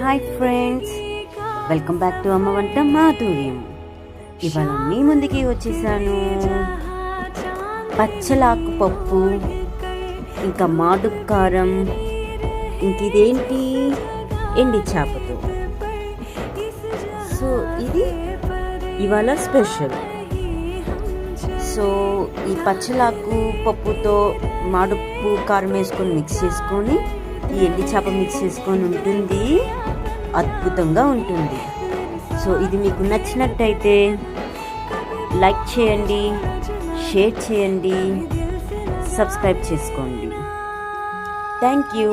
Hi friends, welcome back to అమ్మ వంట మాధుర్యం. ఇవాళ మీ ముందుకి వచ్చేసాను. పచ్చలాకు పప్పు, ఇంకా మాడుపు కారం, ఇంక ఇదేంటి ఎండి చేపతో. సో ఇది ఇవాళ స్పెషల్. సో ఈ పచ్చలాకు పప్పుతో మాడుపు కారం వేసుకొని మిక్స్ చేసుకొని ఈ ఎండి చేప మిక్స్ చేసుకొని ఉంటుంది, అద్భుతంగా ఉంటుంది. సో ఇది మీకు నచ్చినట్టయితే లైక్ చేయండి, షేర్ చేయండి, సబ్స్క్రైబ్ చేసుకోండి. Thank you.